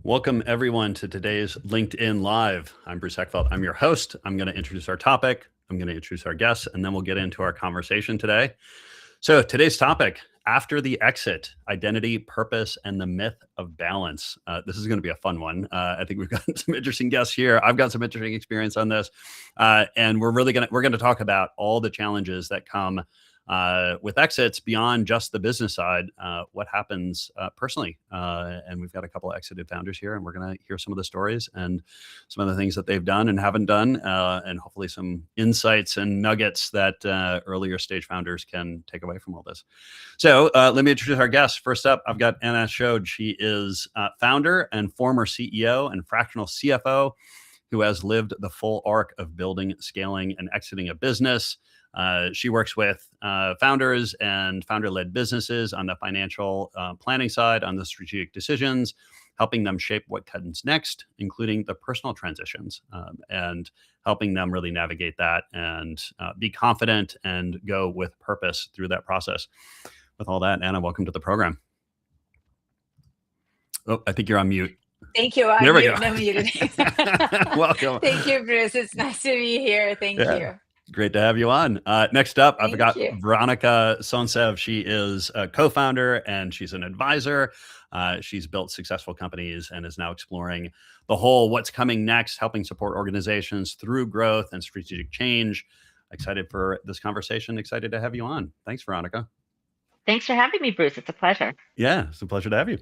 Welcome everyone to today's LinkedIn Live. I'm Bruce Heckfeldt. I'm your host. I'm going to introduce our topic. I'm going to introduce our guests, and then we'll get into our conversation today. So today's topic, after the exit, identity, purpose, and the myth of balance. This is going to be a fun one. I think we've got some interesting guests here. I've got some interesting experience on this. And we're going to talk about all the challenges that come with exits beyond just the business side, what happens personally. And we've got a couple of exited founders here, and we're going to hear some of the stories and some of the things that they've done and haven't done, and hopefully some insights and nuggets that earlier stage founders can take away from all this. So let me introduce our guests. First up, I've got Anna Shode. She is founder and former CEO and fractional CFO who has lived the full arc of building, scaling, and exiting a business. She works with founders and founder-led businesses on the financial planning side, on the strategic decisions, helping them shape what comes next, including the personal transitions, and helping them really navigate that and be confident and go with purpose through that process. With all that, Anna, welcome to the program. Oh, I think you're on mute. Thank you. There we go. I'm muted. Welcome. Thank you, Bruce. It's nice to be here. Thank you. Great to have you on. Next up, I've got you. Veronica Sontsev. She is a co-founder and she's an advisor. She's built successful companies and is now exploring the whole what's coming next, helping support organizations through growth and strategic change. Excited for this conversation. Excited to have you on. Thanks, Veronica. Thanks for having me, Bruce. It's a pleasure. Yeah, it's a pleasure to have you.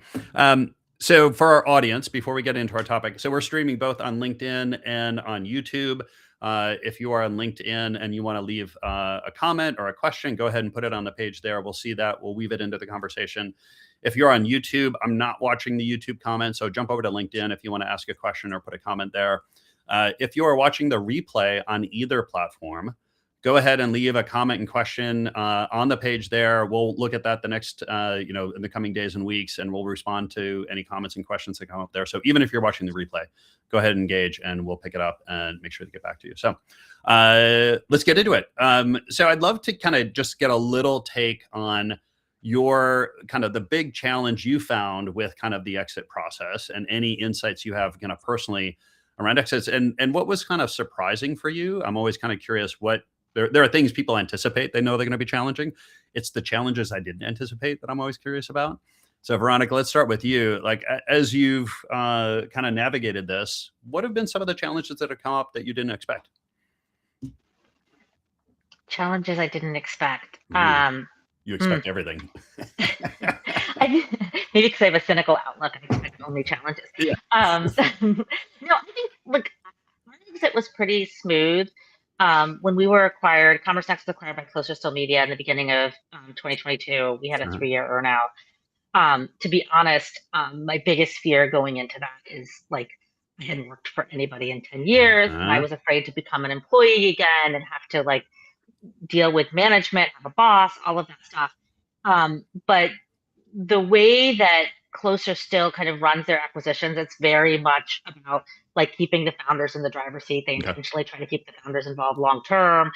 So for our audience, before we get into our topic, so we're streaming both on LinkedIn and on YouTube. If you are on LinkedIn and you want to leave a comment or a question, go ahead and put it on the page there. We'll see that. We'll weave it into the conversation. If you're on YouTube, I'm not watching the YouTube comments, so jump over to LinkedIn if you want to ask a question or put a comment there. If you are watching the replay on either platform, go ahead and leave a comment and question on the page there. We'll look at that the next, in the coming days and weeks, and we'll respond to any comments and questions that come up there. So even if you're watching the replay, go ahead and engage, and we'll pick it up and make sure to get back to you. So let's get into it. So I'd love to kind of just get a little take on your kind of the big challenge you found with kind of the exit process and any insights you have kind of personally around exits and what was kind of surprising for you. I'm always kind of curious what there are things people anticipate. They know they're going to be challenging. It's the challenges I didn't anticipate that I'm always curious about. So Veronica, let's start with you. Like, as you've kind of navigated this, what have been some of the challenges that have come up that you didn't expect? Challenges I didn't expect. You expect everything. Maybe because I have a cynical outlook, I expect only challenges. Yeah. No, I think, look, our exit was pretty smooth. When we were acquired, Commerce Next was acquired by Closer Still Media in the beginning of 2022. We had a 3-year earnout. To be honest, my biggest fear going into that is like I hadn't worked for anybody in 10 years. And I was afraid to become an employee again and have to like deal with management, have a boss, all of that stuff. But the way that Closer Still kind of runs their acquisitions, it's very much about like keeping the founders in the driver's seat. They intentionally try to keep the founders involved long term.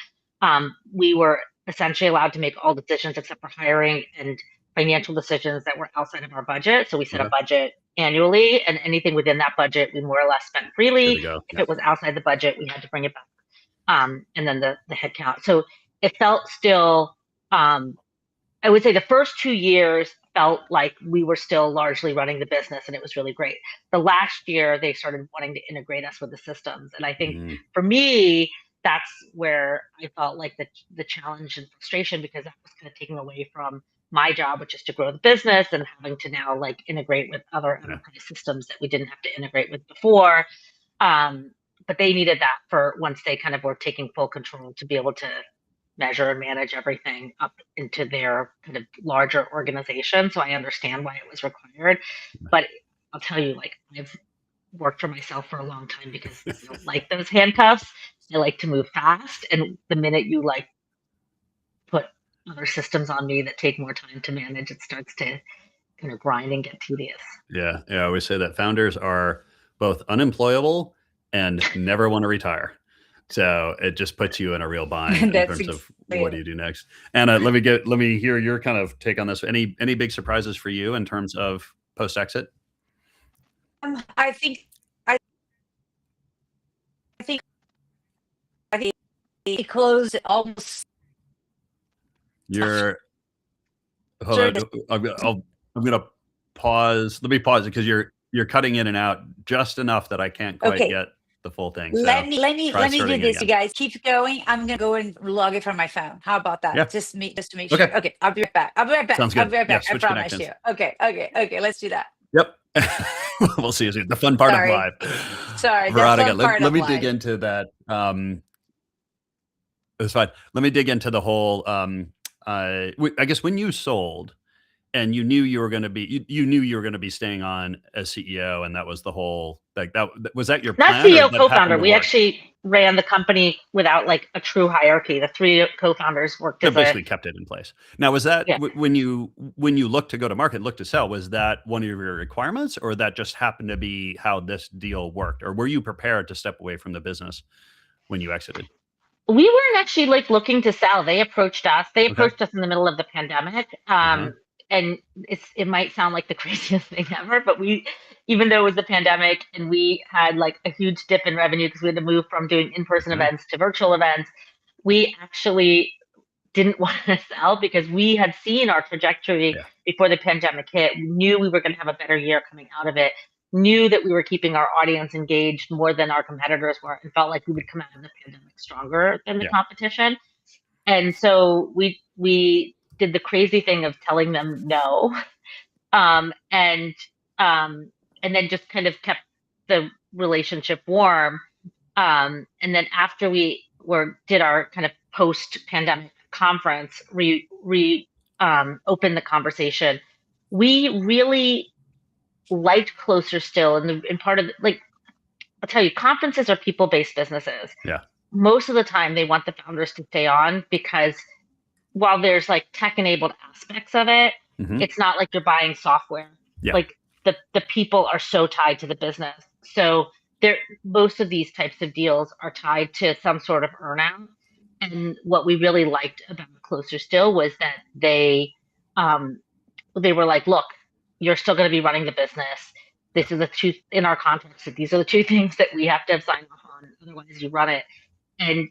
We were essentially allowed to make all decisions except for hiring and financial decisions that were outside of our budget. So we set a budget annually, and anything within that budget we more or less spent freely. If it was outside the budget, we had to bring it back. And then the headcount. So it felt still, I would say the first 2 years felt like we were still largely running the business, and it was really great. The last year, they started wanting to integrate us with the systems. And I think for me, that's where I felt like the challenge and frustration, because that was kind of taking away from my job, which is to grow the business, and having to now like integrate with other enterprise systems that we didn't have to integrate with before. But they needed that for once they kind of were taking full control to be able to measure and manage everything up into their kind of larger organization. So I understand why it was required. But I'll tell you, like, I've worked for myself for a long time because I don't like those handcuffs. I like to move fast. And the minute you like put other systems on me that take more time to manage, it starts to kind of grind and get tedious. Yeah. I always say that founders are both unemployable and never want to retire. So it just puts you in a real bind in terms of what do you do next. Anna, let me hear your kind of take on this. Any big surprises for you in terms of post-exit? I think I think I think it closed almost You're hold after on. the I'm gonna pause. Let me pause it because you're cutting in and out just enough that I can't quite okay. get the full thing. Let So me let me try let me do starting this, you again. guys. Keep going. I'm gonna go and log it from my phone. How about that? Yeah. Just to make Okay. sure. Okay, I'll be right back. I'll be right back. Sounds I'll good. be right Yeah. back. I Switch promise connections. you. Okay. Let's do that. Yep. We'll see. The fun part of Sorry. live. Sorry, the Veronica, fun part let of me dig life. into that. It's fine. Let me dig into the whole. I guess when you sold and you knew you were going to be, you knew you were going to be staying on as CEO, and that was the whole like that. Was that your Not plan, or CEO, that happened co-founder. to We work? actually ran the company without like a true hierarchy. The three co-founders worked So as a basically, kept it in place. Now, was that yeah. when you looked to go to market, looked to sell? Was that one of your requirements, or that just happened to be how this deal worked, or were you prepared to step away from the business when you exited? We weren't actually like looking to sell. They approached us. They Okay. approached us in the middle of the pandemic. Uh-huh. And it might sound like the craziest thing ever, but even though it was the pandemic and we had like a huge dip in revenue because we had to move from doing in-person Okay. events to virtual events, we actually didn't want to sell because we had seen our trajectory Yeah. before the pandemic hit. We knew we were going to have a better year coming out of it, knew that we were keeping our audience engaged more than our competitors were, and felt like we would come out of the pandemic stronger than the Yeah. competition. And so we did the crazy thing of telling them no, um, and um, and then just kind of kept the relationship warm. And then after we did our kind of post pandemic conference, opened the conversation. We really liked Closer Still, and part of like I'll tell you, conferences are people based businesses. Yeah. Most of the time, they want the founders to stay on because while there's like tech enabled aspects of it, Hmm. it's not like you're buying software. Yeah. Like the people are so tied to the business. So there most of these types of deals are tied to some sort of earnout. And what we really liked about Closer Still was that um they were like, look, you're still going to be running the business. Yeah. This is the two in our contracts. That these are the two things that we have to have signed off on. Otherwise, you run it. And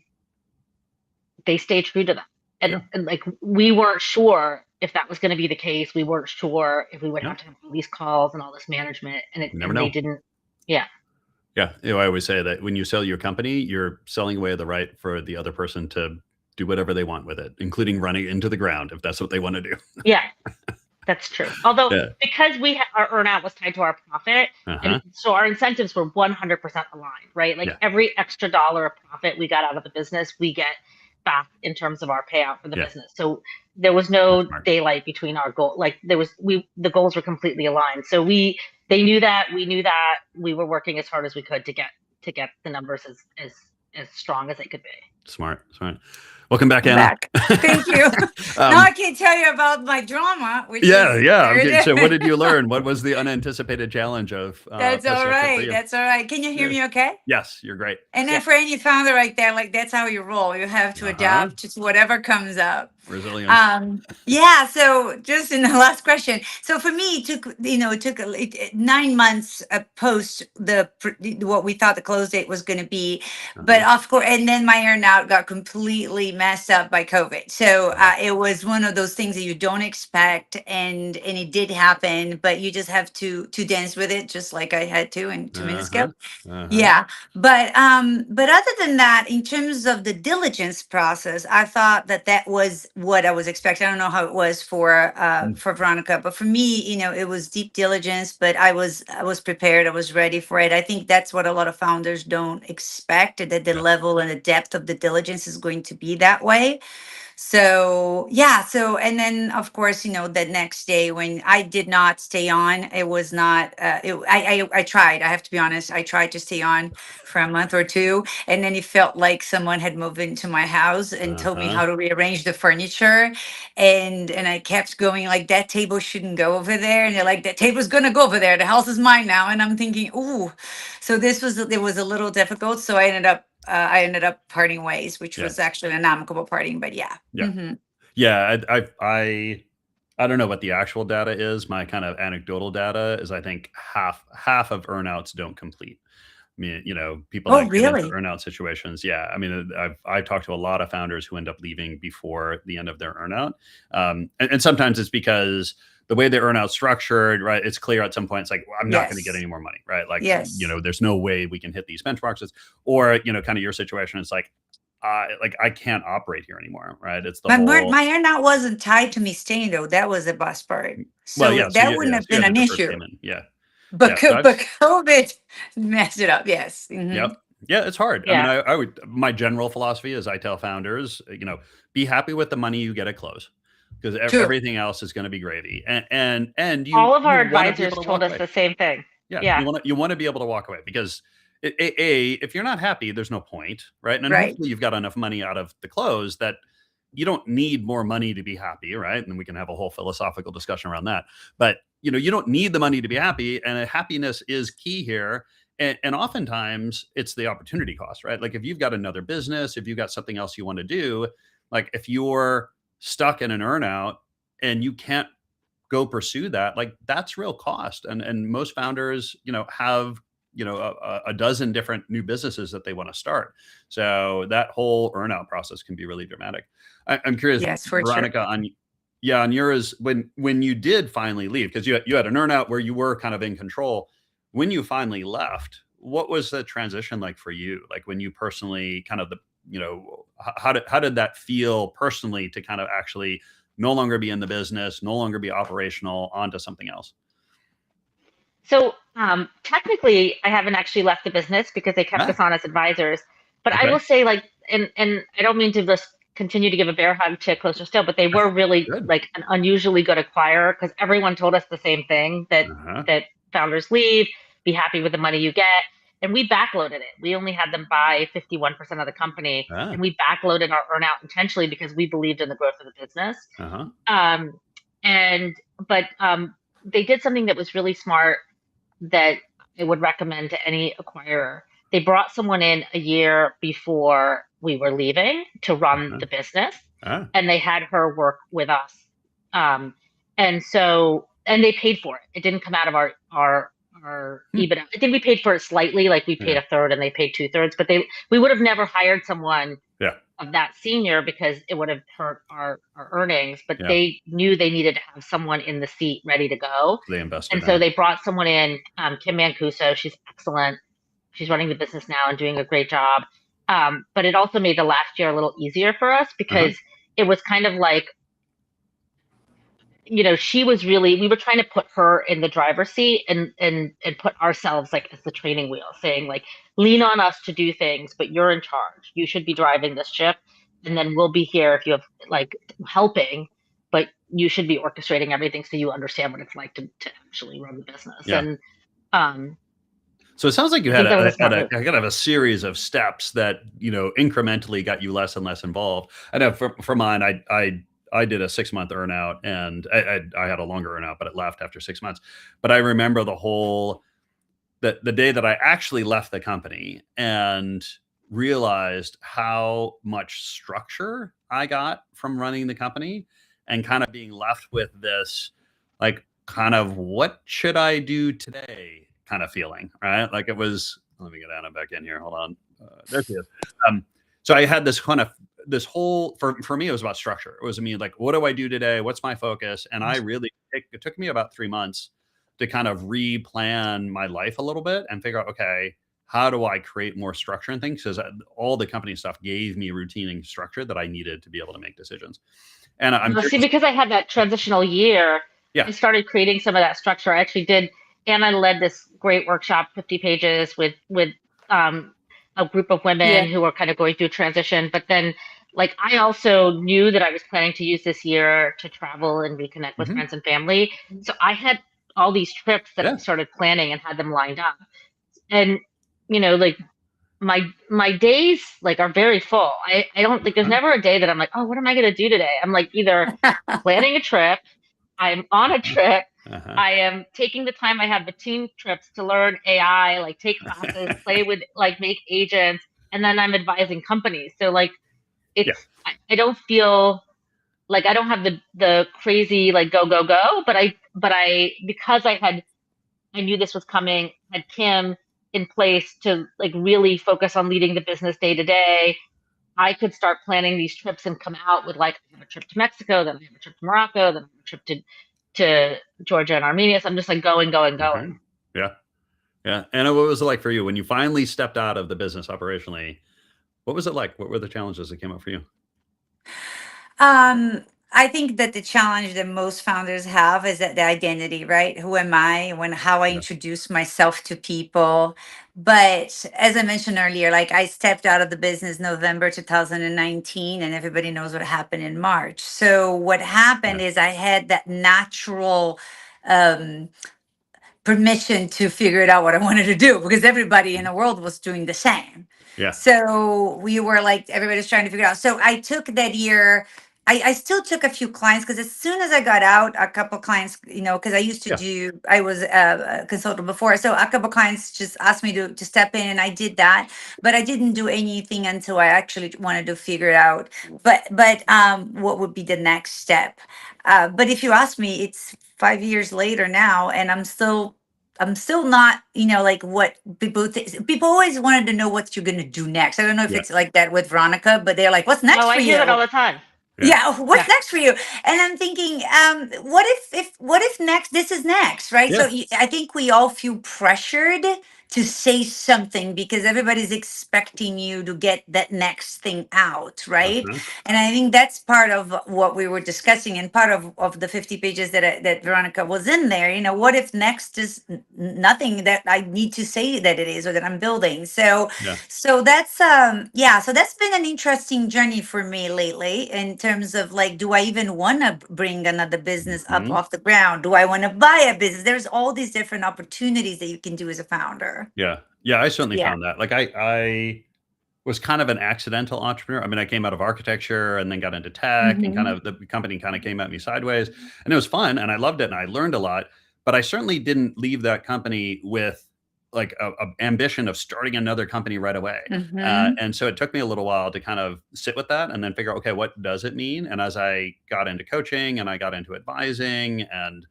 they stay true to that. Yeah. And like we weren't sure if that was going to be the case. We weren't sure if we would Yeah. have to have all these calls and all this management. You never And they know. didn't. Yeah. Yeah. I always say that when you sell your company, you're selling away the right for the other person to do whatever they want with it, including running into the ground if that's what they want to do. Yeah. That's true. Although Yeah. because our earnout was tied to our profit, Uh-huh. and so our incentives were 100% aligned, right? Like Yeah. every extra dollar of profit we got out of the business, we get back in terms of our payout for the Yeah. business. So there was That's no smart. daylight between our goal. Like the goals were completely aligned. So they knew that, we knew that, we were working as hard as we could to get the numbers as strong as they could be. Smart. Welcome back, I'm Anna. back. Thank you. Now I can tell you about my drama, which Yeah. is Okay. very So what did you learn? What was the unanticipated challenge of That's all Perspective for right. you? That's all right. Can you hear Yeah. me okay? Yes, you're great. And Yeah. then for any founder right there, like that's how you roll. You have to Uh-huh. adapt to whatever comes up. Resilience. Yeah. So just in the last question. So for me, it took 9 months post what we thought the close date was going to be, but Uh-huh. of course, and then my earnout got completely messed up by COVID. So it was one of those things that you don't expect, and it did happen, but you just have to dance with it, just like I had to in 2 minutes ago. Uh-huh. Yeah, but other than that, in terms of the diligence process, I thought that was what I was expecting. I don't know how it was for Veronica, but for me, it was deep diligence, but I was prepared. I was ready for it. I think that's what a lot of founders don't expect, that the Yeah. level and the depth of the diligence is going to be that way. So yeah, and then of course, the next day when I did not stay on, it was not. I tried. I have to be honest. I tried to stay on for a month or two, and then it felt like someone had moved into my house and told me Uh-huh. how to rearrange the furniture, and I kept going like that table shouldn't go over there, and they're like that table's gonna go over there. The house is mine now, and I'm thinking, ooh, so it was a little difficult. So I ended up parting ways, which Yeah. was actually an amicable parting, but yeah. Yeah. Mhm. Yeah. I don't know what the actual data is. My kind of anecdotal data is I think half of earnouts don't complete. I mean, people Oh, that get into really? earnout situations. Yeah. I mean, I've talked to a lot of founders who end up leaving before the end of their earnout. And sometimes it's because the way the earnout's structured, right? It's clear at some point, it's like, well, I'm not going to get Yes. any more money, right? Like, Yes. there's no way we can hit these benchmarks. Or, kind of your situation, it's like I can't operate here anymore, right? It's the whole, My earnout wasn't tied to me staying though. That was the best part. well, So yeah. So that you, wouldn't yeah, so have you been had a an deferred issue. payment. Yeah. But Yeah. So but COVID messed it up. Yes. yep. Yeah, it's hard. I mean, Yeah. my general philosophy is I tell founders, be happy with the money you get at close because True. everything else is going to be gravy. And All of you our want to be able advisors to told walk us away. the same thing. Yeah. Yeah. You want to be able to walk away because if you're not happy, there's no point, right? And Right. hopefully you've got enough money out of the close that you don't need more money to be happy, right? And we can have a whole philosophical discussion around that. But you don't need the money to be happy, and happiness is key here. And oftentimes it's the opportunity cost, right? Like if you've got another business, if you've got something else you want to do, like if you're stuck in an earnout and you can't go pursue that, like that's real cost. And most founders, have a dozen different new businesses that they want to start. So that whole earnout process can be really dramatic. I'm curious, Yes, for sure. Veronica, on yours, when you did finally leave, because you had an earnout where you were kind of in control. When you finally left, what was the transition like for you? Like when you personally kind of how did that feel personally to kind of actually no longer be in the business, no longer be operational, onto something else? So technically, I haven't actually left the business because they kept us Ah, on as advisors. But I okay, will say, like, and I don't mean to just continue to give a bear hug to Closer Still, but they were really good. like an unusually good acquirer because everyone told us the same thing that Uh-huh. that founders leave, be happy with the money you get. And we backloaded it. We only had them buy 51% of the company, Ah, and we backloaded our earnout intentionally because we believed in the growth of the business. uh-huh. Um, and but they did something that was really smart that I would recommend to any acquirer. They brought someone in a year before we were leaving to run Uh-huh. the business, Ah, and they had her work with us. Um, and they paid for it. It didn't come out of our hmm, EBITDA. I think we paid for it slightly, like we paid yeah, a third and they paid 2/3. But we would have never hired someone yeah, of that senior because it would have hurt our earnings. But yeah. they knew they needed to have someone in the seat ready to go. They invested And in so it. they brought someone in, Kim Mancuso. She's excellent. She's running the business now and doing a great job. But it also made the last year a little easier for us Uh-huh. because it was kind of like, we were trying to put her in the driver's seat and put ourselves like as the training wheel, saying like, lean on us to do things, but you're in charge. You should be driving this ship. And then we'll be here if you have like helping, but you should be orchestrating everything so you understand what it's like to actually run the business. Yeah. And um, So it sounds like you I had think that was a had smart move. kind of a series of steps that incrementally got you less and less involved. I know for mine, I did a 6-month earnout, and I had a longer earnout, but it left after 6 months. But I remember the day that I actually left the company and realized how much structure I got from running the company, and kind of being left with this, like, kind of what should I do today kind of feeling, right? Like it was, let me get Anna back in here. Hold on. There she is. So I had this whole, for me, it was about structure. It was, I mean, like, what do I do today? What's my focus? And it took me about 3 months to kind of replan my life a little bit and figure out, okay, how do I create more structure and things? Because all the company stuff gave me routine and structure that I needed to be able to make decisions. And I'm Well, see, curious. because I had that transitional year, Yeah. I started creating some of that structure. I actually did. Anna led this great workshop, 50 pages with um, a group of Yeah. women who were kind of going through transition. But then, like, I also knew that I was planning to use this year to travel and reconnect with Hmm. friends and family. So I had all these trips that I Yeah. started planning and had them lined up. And, like my days like are very full. I don't like there's Uh-huh. never a day that I'm like, oh, what am I gonna do today? I'm like either planning a trip, I'm on a trip, Uh-huh. I am taking the time I have between trips to learn AI, like take classes, play with like make agents, and then I'm advising companies. So like Yeah. I don't feel like I don't have the crazy like go go go, but I because I knew this was coming, had Kim in place to like really focus on leading the business day to day. I could start planning these trips and come out with like I have a trip to Mexico, then I have a trip to Morocco, then I have a trip to Georgia and Armenia. So I'm just like going, going, Okay. going. Yeah. Yeah. And what was it like for you when you finally stepped out of the business operationally? What was it like? What were the challenges that came up for you? I think that the challenge that most founders have is that the identity, right? Who am I? How I Yeah. introduce myself to people. But as I mentioned earlier, like I stepped out of the business November 2019, and everybody knows what happened in March. So what happened Yeah. is I had that natural um, permission to figure it out what I wanted to do because everybody in the world was doing the same. Yeah. So we were like, everybody's trying to figure it out. So I took that year. I still took a few clients because as soon as I got out, a couple clients, because I used to Yeah. I was a consultant before. So a couple clients just asked me to step in and I did that. But I didn't do anything until I actually wanted to figure it out. But what would be the next step? But if you ask me, it's 5 years later now, and I'm still not, like what people always wanted to know what you're going to do next. I don't know if Yeah. it's like that with Veronica, but they're like, what's next Oh, for I hear that all you? the time. Yeah. Yeah, what's Yeah. next for you? And I'm thinking, what if next this is next, right? So Yeah. I think we all feel pressured to say something because everybody's expecting you to get that next thing out, right? Uh-huh. And I think that's part of what we were discussing, and part of the 50 pages that Veronica was in there. What if next is nothing that I need to say that it is or that I'm building? So Yeah. so that's so that's been an interesting journey for me lately in terms of like, do I even want to bring another business up Mhm. off the ground? Do I want to buy a business? There's all these different opportunities that you can do as a founder. Yeah. Yeah. I certainly Yeah. found that. Like I was kind of an accidental entrepreneur. I mean, I came out of architecture and then got into tech and kind Hmm. of the company kind of came at me sideways and it was fun and I loved it and I learned a lot, but I certainly didn't leave that company with like a ambition of starting another company right away. Hmm. And so it took me a little while to kind of sit with that and then figure out, okay, what does it mean? And as I got into coaching and I got into advising and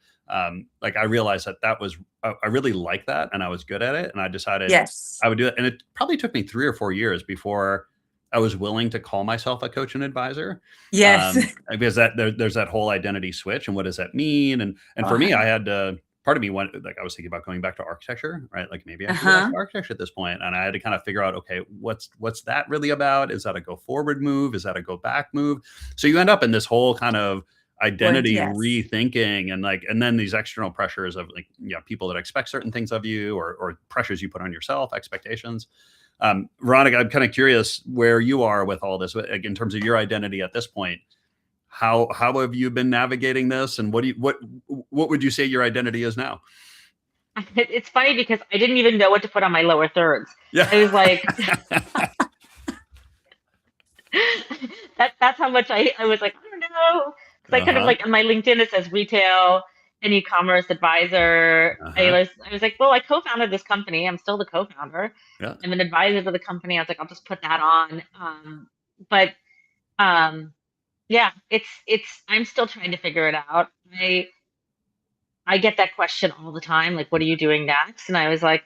like I realized that was I really liked that and I was good at it and I decided Yes. I would do it. And it probably took me 3 or 4 years before I was willing to call myself a coach and advisor. Yes. Because there's that whole identity switch and what does that mean? And for me, Uh I had to part of me went like I was thinking about going back to architecture, right? Like maybe I should go back huh. to architecture at this point. And I had to kind of figure out, okay, what's that really about? Is that a go forward move? Is that a go back move? So you end up in this whole kind of What? identity Yes. rethinking and then these external pressures of like people that expect certain things of you or pressures you put on yourself, expectations. Veronica, I'm kind of curious where you are with all this like, in terms of your identity at this point. How have you been navigating this, and what would you say your identity is now? It's funny because I didn't even know what to put on my lower thirds. Yeah. I was like, that's how much I was like, I don't know. Because I kind of Uh-huh. like on my LinkedIn it says retail and e-commerce advisor. I Uh-huh. was I was like, well, I co-founded this company. I'm still the co-founder. Yeah. I'm an advisor to the company. I was like, I'll just put that on. But um, yeah, it's I'm still trying to figure it out. I get that question all the time, like, what are you doing next? And I was like,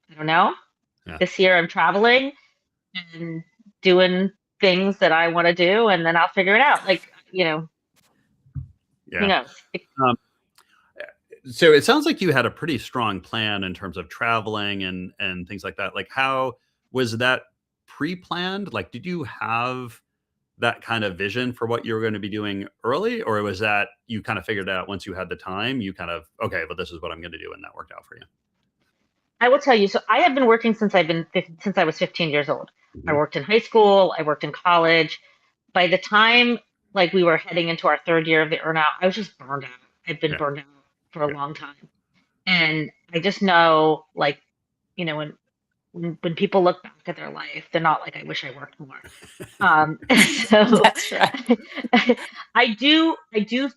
I don't know. Yeah. This year I'm traveling and doing things that I want to do, and then I'll figure it out. Like, who Yeah. knows? Um, so it sounds like you had a pretty strong plan in terms of traveling and things like that. Like how was that pre-planned? Like did you have that kind of vision for what you were going to be doing early, or was that you kind of figured out once you had the time, you kind of, okay, but this is what I'm going to do, and that worked out for you? I will tell you. So I have been working since I was 15 years old. I Mhm. worked in high school. I worked in college. By the time like we were heading into our third year of the earnout, I was just burned out. I've been Yeah. burned out for a Yeah. long time, and I just know, like, when people look back at their life, they're not like, I wish I worked more. So That's right. I do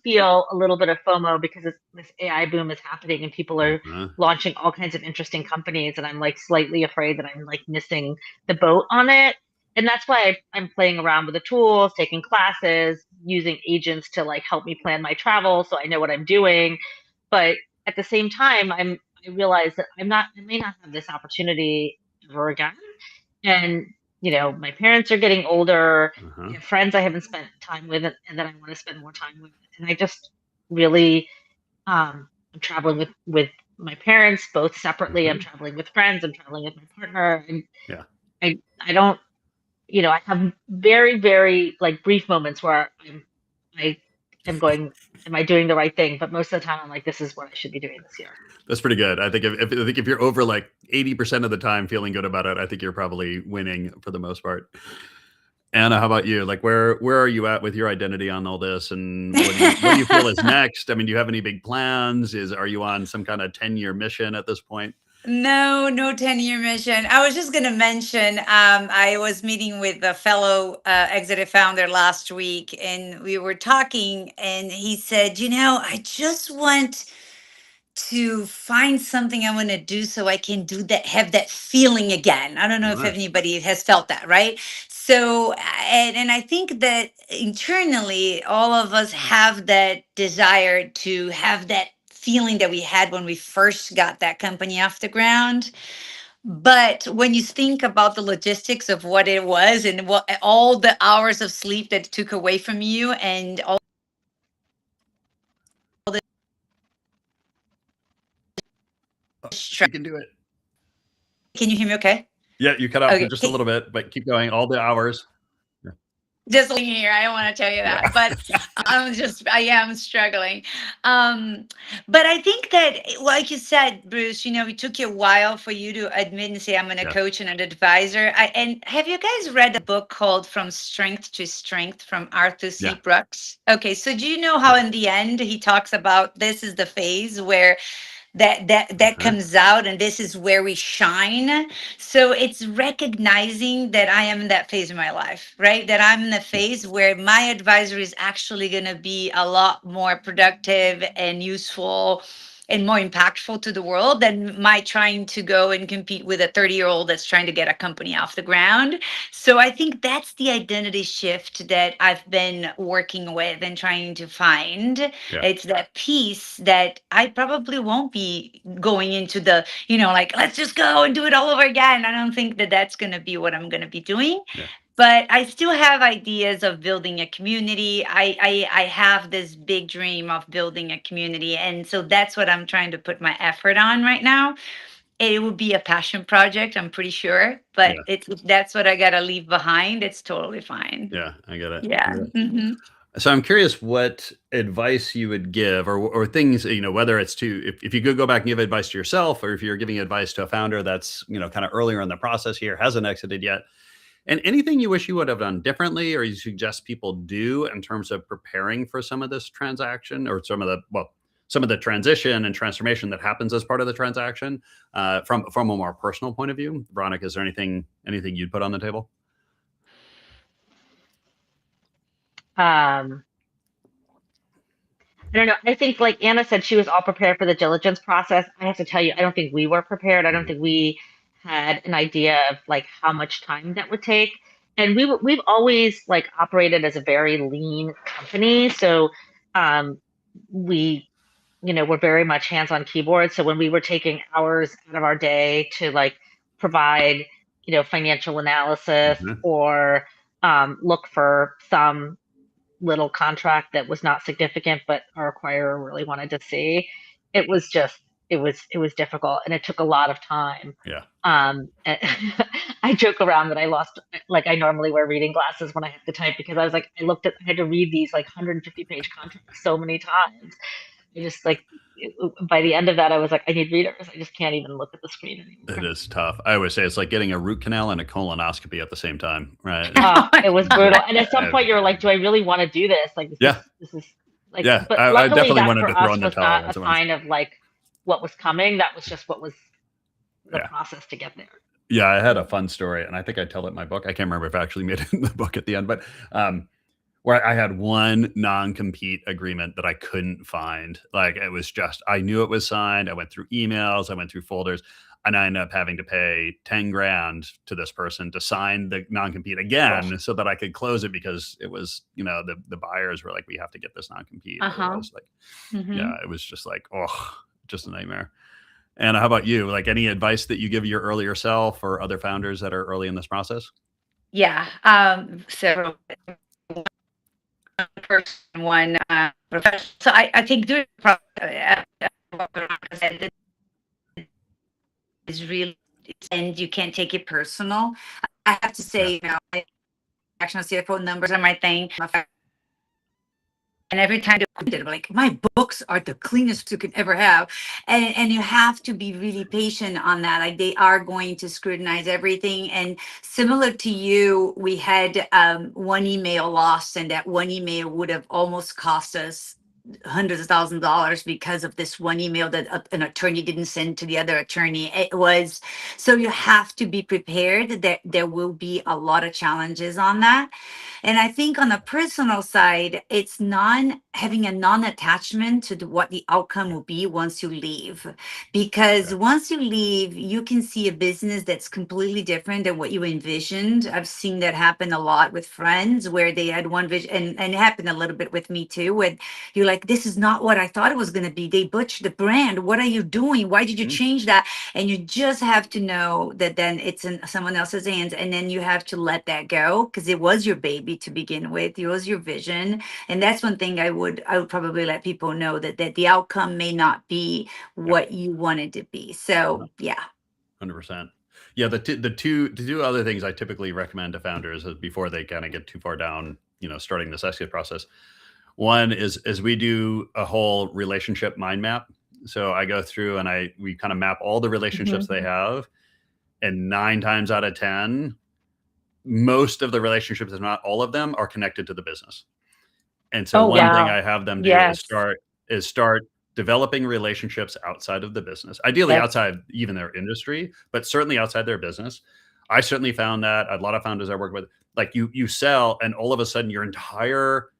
feel a little bit of FOMO because this AI boom is happening and people are Uh-huh. launching all kinds of interesting companies, and I'm like slightly afraid that I'm like missing the boat on it. and that's why I'm playing around with the tools, taking classes, using agents to like help me plan my travel so I know what I'm doing. But at the same time, I realize that I may not have this opportunity ever again. And my parents are getting older. I have friends I haven't spent time with, and that I want to spend more time with. And I just really, I'm traveling with my parents both separately. I'm traveling with friends. I'm traveling with my partner, and Yeah. I don't, I have very, very like brief moments where I am going, am I doing the right thing? But most of the time, I'm like, this is what I should be doing this year. That's pretty good. I think if you're over like 80% of the time feeling good about it, I think you're probably winning for the most part. Anna, how about you? Like, where are you at with your identity on all this, and what do you feel is next? I mean, do you have any big plans? Are you on some kind of 10-year mission at this point? No, no 10-year mission. I was just going to mention, I was meeting with a fellow executive founder last week, and we were talking, and he said, I just want to find something I want to do so I can do that, have that feeling again. I don't know if Nice. anybody has felt that, right? So, and I think that internally, all of us have that desire to have that feeling that we had when we first got that company off the ground. But when you think about the logistics of what it was and what all the hours of sleep that it took away from you and all the You stress, can do it. can you hear me okay? Yeah, you cut out for Okay. just a little bit, but keep going. All the hours. Just living here, I don't want to tell you that, but I am struggling. But I think that, like you said, Bruce, it took you a while for you to admit and say, I'm a coach and an advisor. And have you guys read a book called From Strength to Strength from Arthur C. Brooks? Okay, so do you know how in the end he talks about this is the phase where that comes out and this is where we shine. So it's recognizing that I am in that phase of my life, right? That I'm in the phase where my advisor is actually going to be a lot more productive and useful and more impactful to the world than my trying to go and compete with a 30-year-old that's trying to get a company off the ground. So I think that's the identity shift that I've been working with and trying to find. It's that piece that I probably won't be going into the, like, let's just go and do it all over again. I don't think that that's going to be what I'm going to be doing. But I still have ideas of building a community. I have this big dream of building a community. And so that's what I'm trying to put my effort on right now. It will be a passion project, I'm pretty sure. But if that's what I got to leave behind, it's totally fine. Yeah, I get it. Yeah. Mm-hmm. So I'm curious what advice you would give or things, whether it's if you could go back and give advice to yourself, or if you're giving advice to a founder that's, kind of earlier in the process here, hasn't exited yet. And anything you wish you would have done differently, or you suggest people do in terms of preparing for some of this transaction, or some of the transition and transformation that happens as part of the transaction, from a more personal point of view. Veronica, is there anything you'd put on the table? I don't know. I think, like Anna said, she was all prepared for the diligence process. I have to tell you, I don't think we were prepared. I don't think we had an idea of like how much time that would take. And we've always like operated as a very lean company. So we, we're very much hands on keyboard. So when we were taking hours out of our day to like provide, financial analysis or look for some little contract that was not significant, but our acquirer really wanted to see, it was difficult, and it took a lot of time. I joke around that I lost, like, I normally wear reading glasses when I have to type, because I was like, I had to read these like 150-page contracts so many times. I just like, by the end of that, I was like, I need readers. I just can't even look at the screen anymore. It is tough. I always say it's like getting a root canal and a colonoscopy at the same time, right? It was brutal. And at some point, you're like, do I really want to do this? Like, this is like, but I luckily definitely that wanted for to throw us in the was towel. not a sign of like what was coming. That was just what was the process to get there. Yeah, I had a fun story, and I think I tell it in my book. I can't remember if I actually made it in the book at the end, but where I had one non-compete agreement that I couldn't find. Like it was just, I knew it was signed. I went through emails, I went through folders, and I ended up having to pay 10 grand to this person to sign the non-compete again so that I could close it, because it was, the buyers were like, we have to get this non-compete. Otherwise, like, yeah, it was just like, just a nightmare. And how about you? Like any advice that you give your earlier self or other founders that are early in this process? Yeah. So person, one professional. So I think doing is really, and you can't take it personal. I have to say, my actual CFO numbers are my thing. And every time they're like, my books are the cleanest you could ever have. And you have to be really patient on that. Like they are going to scrutinize everything. And similar to you, we had one email lost, and that one email would have almost cost us hundreds of thousands of dollars because of this one email that an attorney didn't send to the other attorney. It was, so you have to be prepared that there will be a lot of challenges on that. And I think on the personal side, it's having a non-attachment to what the outcome will be once you leave. Because once you leave, you can see a business that's completely different than what you envisioned. I've seen that happen a lot with friends where they had one vision, and it happened a little bit with me too, when you're like, this is not what I thought it was going to be. They butchered the brand. What are you doing? Why did you change that? And you just have to know that then it's in someone else's hands, and then you have to let that go, because it was your baby to begin with. It was your vision. And that's one thing I would probably let people know, that the outcome may not be what you wanted to be. So yeah. 100%. Yeah. The two other things I typically recommend to founders before they kind of get too far down, starting this exit process. One is we do a whole relationship mind map. So I go through and we kind of map all the relationships they have, and 9 times out of 10, most of the relationships, if not all of them, are connected to the business. And so one thing I have them do is start developing relationships outside of the business, ideally outside even their industry, but certainly outside their business. I certainly found that a lot of founders I work with, like you sell, and all of a sudden your entire,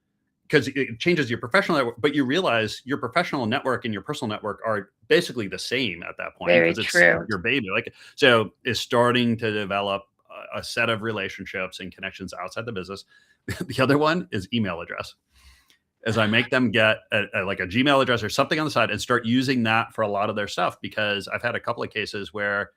because it changes your professional network, but you realize your professional network and your personal network are basically the same at that point. Very because it's true. your baby. Like, so is starting to develop a set of relationships and connections outside the business. The other one is email address. As I make them get like a Gmail address or something on the side and start using that for a lot of their stuff, because I've had a couple of cases where,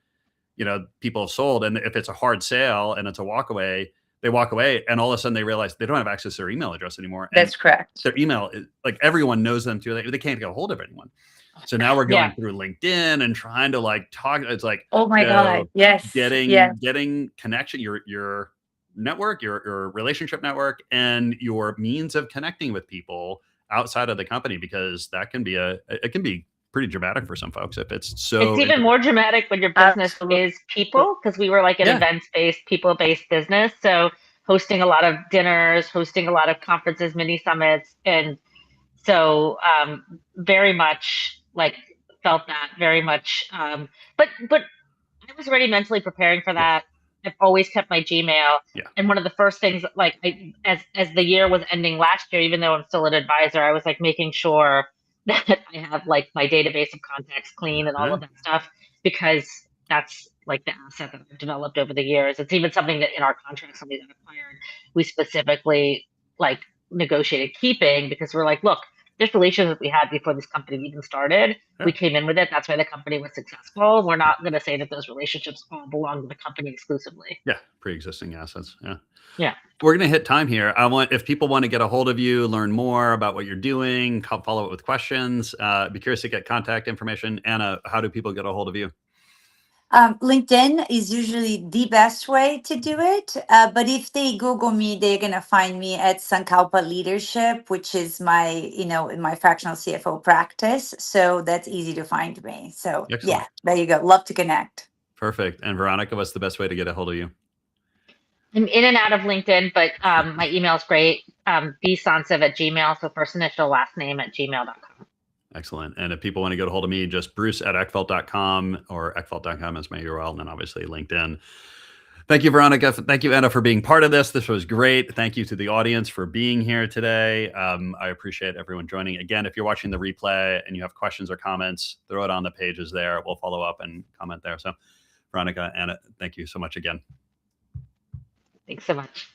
people have sold, and if it's a hard sale and it's a walk away, they walk away, and all of a sudden they realize they don't have access to their email address anymore. And that's correct. their email, like everyone knows them too. They can't get a hold of anyone. So now we're going through LinkedIn and trying to like talk. It's like, oh my God. Yes. Getting connection, your network, your relationship network, and your means of connecting with people outside of the company, because that can be it can be pretty dramatic for some folks if it's so. It's even more dramatic when your business is people, because we were like an events-based, people-based business. So hosting a lot of dinners, hosting a lot of conferences, mini summits, and so very much like felt that very much. But I was already mentally preparing for that. I've always kept my Gmail. And one of the first things, like as the year was ending last year, even though I'm still an advisor, I was like making sure that I have like my database of contacts clean and all of that stuff, because that's like the asset that I've developed over the years. It's even something that in our contract, somebody that acquired, we specifically like negotiated keeping, because we're like, look, this relationship we had before this company even started, we came in with it. That's why the company was successful. We're not going to say that those relationships all belong to the company exclusively. Yeah. Pre-existing assets. Yeah. We're going to hit time here. If people want to get a hold of you, learn more about what you're doing, follow up with questions, be curious to get contact information. Anna, how do people get a hold of you? LinkedIn is usually the best way to do it. But if they Google me, they're going to find me at Sankalpa Leadership, which is my, in my fractional CFO practice. So that's easy to find me. So Excellent. Yeah, there you go. Love to connect. Perfect. And Veronica, what's the best way to get a hold of you? I'm in and out of LinkedIn, but my email is great. bsansev@gmail. So first initial, last name @gmail.com. Excellent. And if people want to get a hold of me, just bruce@eckfeldt.com, or eckfeldt.com is my URL, and then obviously LinkedIn. Thank you, Veronica. Thank you, Anna, for being part of this. This was great. Thank you to the audience for being here today. I appreciate everyone joining. Again, if you're watching the replay and you have questions or comments, throw it on the pages there. We'll follow up and comment there. So Veronica, Anna, thank you so much again. Thanks so much.